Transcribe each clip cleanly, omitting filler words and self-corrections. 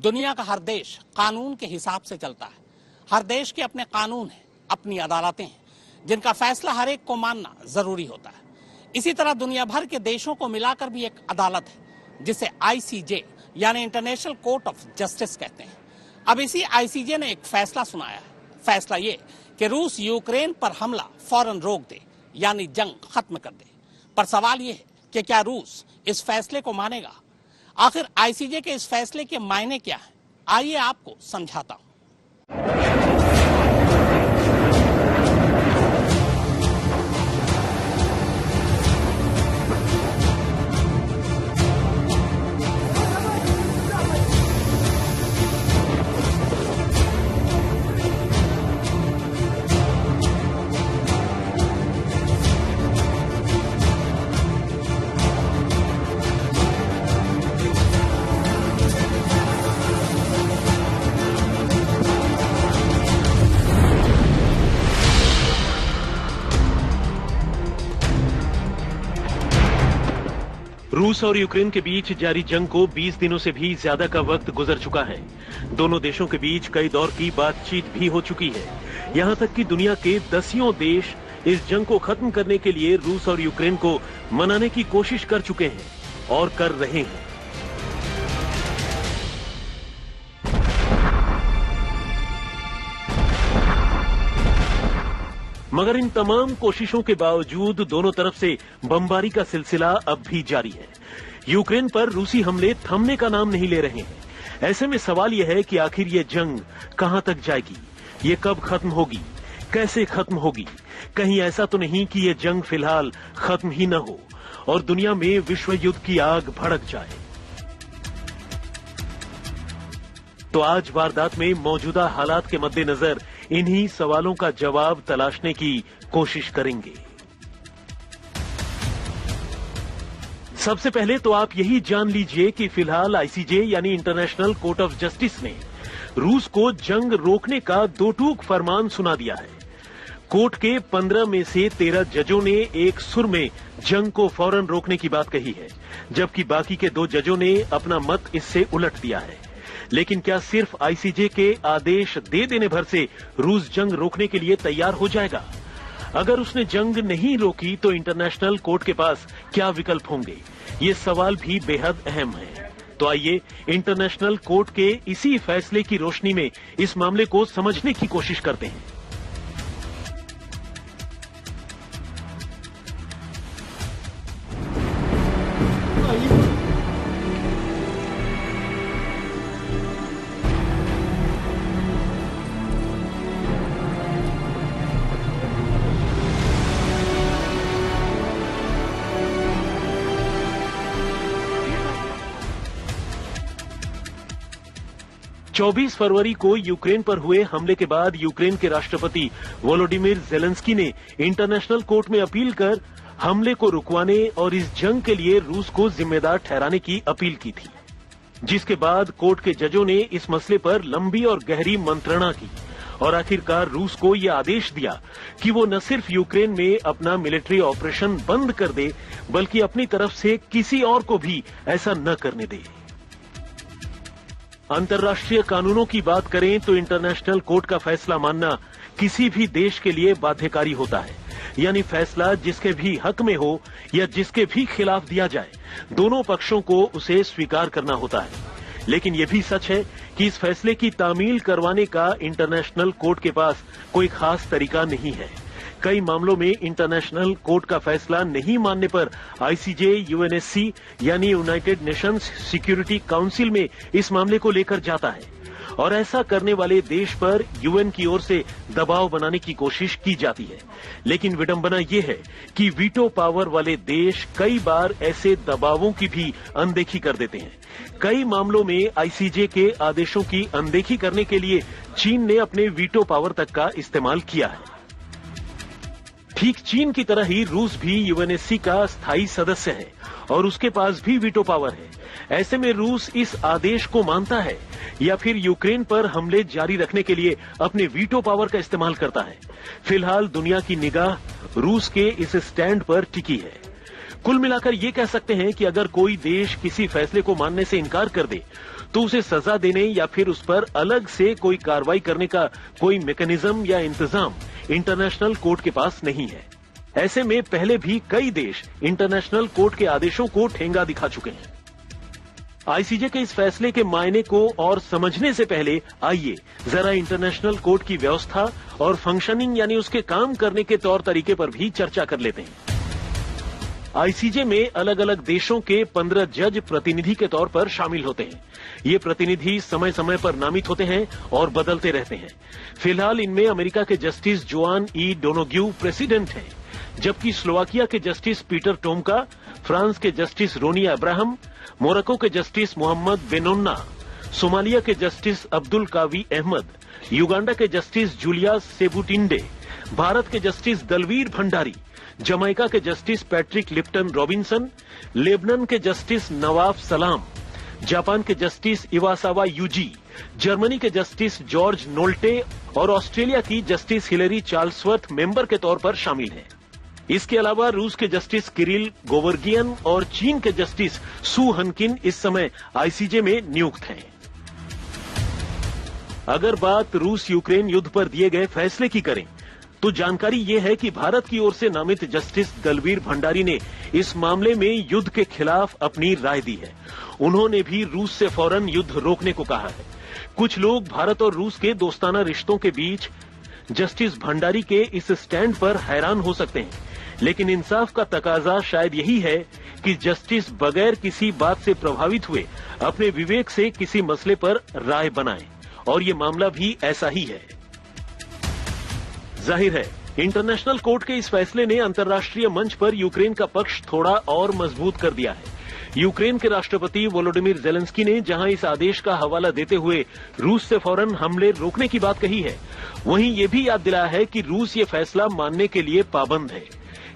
दुनिया का हर देश कानून के हिसाब से चलता है। हर देश के अपने कानून हैं, अपनी अदालतें हैं, जिनका फैसला हर एक को मानना जरूरी होता है। इसी तरह दुनिया भर के देशों को मिलाकर भी एक अदालत है, जिसे ICJ यानी इंटरनेशनल कोर्ट ऑफ जस्टिस कहते हैं। अब इसी ICJ ने एक फैसला सुनाया है। फैसला ये कि रूस यूक्रेन पर हमला फौरन रोक दे, यानी जंग खत्म कर दे। पर सवाल ये है कि क्या रूस इस फैसले को मानेगा? आखिर ICJ के इस फैसले के मायने क्या है? आइए आपको समझाता हूं। रूस और यूक्रेन के बीच जारी जंग को 20 दिनों से भी ज्यादा का वक्त गुजर चुका है। दोनों देशों के बीच कई दौर की बातचीत भी हो चुकी है। यहां तक कि दुनिया के दसियों देश इस जंग को खत्म करने के लिए रूस और यूक्रेन को मनाने की कोशिश कर चुके हैं और कर रहे हैं। मगर इन तमाम कोशिशों के बावजूद दोनों तरफ से बमबारी का सिलसिला अब भी जारी है। यूक्रेन पर रूसी हमले थमने का नाम नहीं ले रहे हैं। ऐसे में सवाल यह है कि आखिर ये जंग कहां तक जाएगी, ये कब खत्म होगी, कैसे खत्म होगी? कहीं ऐसा तो नहीं कि ये जंग फिलहाल खत्म ही न हो और दुनिया में विश्व युद्ध की आग भड़क जाए। तो आज वारदात में मौजूदा हालात के मद्देनजर इन्हीं सवालों का जवाब तलाशने की कोशिश करेंगे। सबसे पहले तो आप यही जान लीजिए कि फिलहाल ICJ यानी इंटरनेशनल कोर्ट ऑफ जस्टिस ने रूस को जंग रोकने का दो टूक फरमान सुना दिया है। कोर्ट के 15 में से 13 जजों ने एक सुर में जंग को फौरन रोकने की बात कही है, जबकि बाकी के 2 जजों ने अपना मत इससे उलट दिया है। लेकिन क्या सिर्फ ICJ के आदेश दे देने भर से रूस जंग रोकने के लिए तैयार हो जाएगा? अगर उसने जंग नहीं रोकी तो इंटरनेशनल कोर्ट के पास क्या विकल्प होंगे? ये सवाल भी बेहद अहम है। तो आइए इंटरनेशनल कोर्ट के इसी फैसले की रोशनी में इस मामले को समझने की कोशिश करते हैं। चौबीस फरवरी को यूक्रेन पर हुए हमले के बाद यूक्रेन के राष्ट्रपति वोलोडिमिर जेलेंस्की ने इंटरनेशनल कोर्ट में अपील कर हमले को रुकवाने और इस जंग के लिए रूस को जिम्मेदार ठहराने की अपील की थी, जिसके बाद कोर्ट के जजों ने इस मसले पर लंबी और गहरी मंत्रणा की और आखिरकार रूस को यह आदेश दिया कि वो न सिर्फ यूक्रेन में अपना मिलिट्री ऑपरेशन बंद कर दे, बल्कि अपनी तरफ से किसी और को भी ऐसा न करने दे। अंतर्राष्ट्रीय कानूनों की बात करें तो इंटरनेशनल कोर्ट का फैसला मानना किसी भी देश के लिए बाध्यकारी होता है, यानी फैसला जिसके भी हक में हो या जिसके भी खिलाफ दिया जाए, दोनों पक्षों को उसे स्वीकार करना होता है। लेकिन यह भी सच है कि इस फैसले की तामील करवाने का इंटरनेशनल कोर्ट के पास कोई खास तरीका नहीं है। कई मामलों में इंटरनेशनल कोर्ट का फैसला नहीं मानने पर ICJ UNSC यानी यूनाइटेड नेशंस सिक्योरिटी काउंसिल में इस मामले को लेकर जाता है और ऐसा करने वाले देश पर UN की ओर से दबाव बनाने की कोशिश की जाती है। लेकिन विडंबना यह है कि वीटो पावर वाले देश कई बार ऐसे दबावों की भी अनदेखी कर देते हैं। कई मामलों में ICJ के आदेशों की अनदेखी करने के लिए चीन ने अपने वीटो पावर तक का इस्तेमाल किया है। ठीक चीन की तरह ही रूस भी UNSC का स्थायी सदस्य है और उसके पास भी वीटो पावर है। ऐसे में रूस इस आदेश को मानता है या फिर यूक्रेन पर हमले जारी रखने के लिए अपने वीटो पावर का इस्तेमाल करता है? फिलहाल दुनिया की निगाह रूस के इस स्टैंड पर टिकी है। कुल मिलाकर ये कह सकते हैं कि अगर कोई देश किसी फैसले को मानने से इनकार कर दे तो उसे सजा देने या फिर उस पर अलग से कोई कार्रवाई करने का कोई मैकेनिज्म या इंतजाम इंटरनेशनल कोर्ट के पास नहीं है। ऐसे में पहले भी कई देश इंटरनेशनल कोर्ट के आदेशों को ठेंगा दिखा चुके हैं। आईसीजे के इस फैसले के मायने को और समझने से पहले आइए जरा इंटरनेशनल कोर्ट की व्यवस्था और फंक्शनिंग यानी उसके काम करने के तौर तरीके पर भी चर्चा कर लेते हैं। आईसीजे में अलग अलग देशों के 15 जज प्रतिनिधि के तौर पर शामिल होते हैं। ये प्रतिनिधि समय समय पर नामित होते हैं और बदलते रहते हैं। फिलहाल इनमें अमेरिका के justice Joan E Donoghue president हैं, जबकि स्लोवाकिया के जस्टिस पीटर टोमका, फ्रांस के जस्टिस रोनी अब्राहम, मोरक्को के जस्टिस मोहम्मद बेनोन्ना, सोमालिया के justice Abdul Qawi Ahmed, Uganda के जस्टिस जूलिया सेबुटिंडे, भारत के जस्टिस दलवीर भंडारी, जमैका के justice Patrick Lipton Robinson, Lebanon के जस्टिस नवाफ सलाम, जापान के justice Iwasawa Yuji, Germany के justice Georg Nolte और Australia की justice Hillary चार्ल्सवर्थ member के तौर पर शामिल हैं। इसके अलावा रूस के जस्टिस किरिल गोवर्गियन और चीन के जस्टिस सू हनकिन इस समय आईसीजे में नियुक्त हैं। अगर बात रूस यूक्रेन युद्ध पर दिए गए फैसले की करें तो जानकारी यह है कि भारत की ओर से नामित जस्टिस दलवीर भंडारी ने इस मामले में युद्ध के खिलाफ अपनी राय दी है। उन्होंने भी रूस से फौरन युद्ध रोकने को कहा है। कुछ लोग भारत और रूस के दोस्ताना रिश्तों के बीच जस्टिस भंडारी के इस स्टैंड पर हैरान हो सकते हैं, लेकिन इंसाफ का तकाजा शायद यही है कि जस्टिस बगैर किसी बात से प्रभावित हुए अपने विवेक से किसी मसले पर राय बनाएं, और ये मामला भी ऐसा ही है। जाहिर है इंटरनेशनल कोर्ट के इस फैसले ने अंतर्राष्ट्रीय मंच पर यूक्रेन का पक्ष थोड़ा और मजबूत कर दिया है। यूक्रेन के राष्ट्रपति वोलोडिमिर जेलेंस्की ने जहां इस आदेश का हवाला देते हुए रूस से फौरन हमले रोकने की बात कही है, वहीं ये भी याद दिलाया है कि रूस ये फैसला मानने के लिए पाबंद है।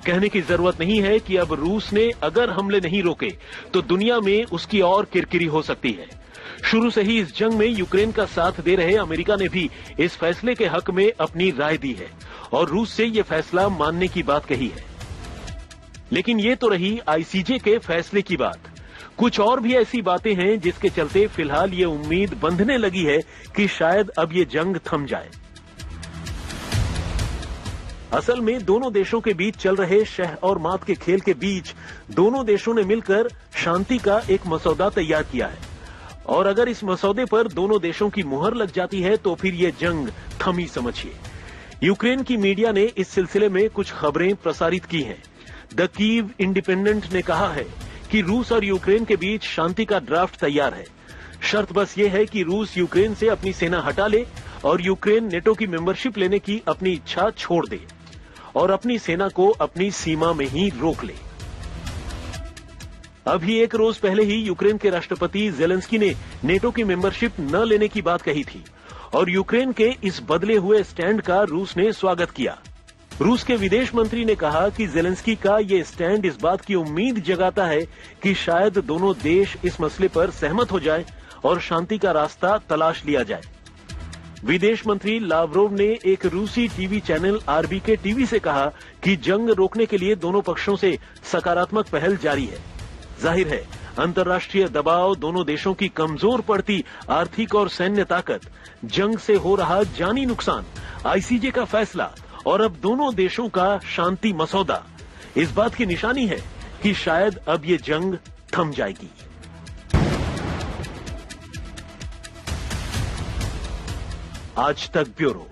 कहने की जरूरत नहीं है कि अब रूस ने अगर हमले नहीं रोके तो दुनिया में उसकी और किरकिरी हो सकती है। शुरू से ही इस जंग में यूक्रेन का साथ दे रहे अमेरिका ने भी इस फैसले के हक में अपनी राय दी है और रूस से ये फैसला मानने की बात कही है। लेकिन ये तो रही आईसीजे के फैसले की बात। कुछ और भी ऐसी बातें हैं जिसके चलते फिलहाल ये उम्मीद बंधने लगी है कि शायद अब ये जंग थम जाए। असल में दोनों देशों के बीच चल रहे शह और मात के खेल के बीच दोनों देशों ने मिलकर शांति का एक मसौदा तैयार किया है, और अगर इस मसौदे पर दोनों देशों की मुहर लग जाती है तो फिर ये जंग थमी समझिए। यूक्रेन की मीडिया ने इस सिलसिले में कुछ खबरें प्रसारित की हैं। द कीव इंडिपेंडेंट ने कहा है कि रूस और यूक्रेन के बीच शांति का ड्राफ्ट तैयार है। शर्त बस ये है कि रूस यूक्रेन से अपनी सेना हटा ले और यूक्रेन नेटो की मेंबरशिप लेने की अपनी इच्छा छोड़ दे और अपनी सेना को अपनी सीमा में ही रोक ले। अभी एक रोज पहले ही यूक्रेन के राष्ट्रपति जेलेंस्की ने नेटो की मेंबरशिप न लेने की बात कही थी, और यूक्रेन के इस बदले हुए स्टैंड का रूस ने स्वागत किया। रूस के विदेश मंत्री ने कहा कि जेलेंस्की का ये स्टैंड इस बात की उम्मीद जगाता है कि शायद दोनों देश इस मसले पर सहमत हो जाए और शांति का रास्ता तलाश लिया जाए। विदेश मंत्री लावरोव ने एक रूसी टीवी चैनल आरबीके टीवी से कहा कि जंग रोकने के लिए दोनों पक्षों से सकारात्मक पहल जारी है। जाहिर है अंतर्राष्ट्रीय दबाव, दोनों देशों की कमजोर पड़ती आर्थिक और सैन्य ताकत, जंग से हो रहा जानी नुकसान, आईसीजे का फैसला और अब दोनों देशों का शांति मसौदा इस बात की निशानी है कि शायद अब ये जंग थम जाएगी। आज तक ब्यूरो।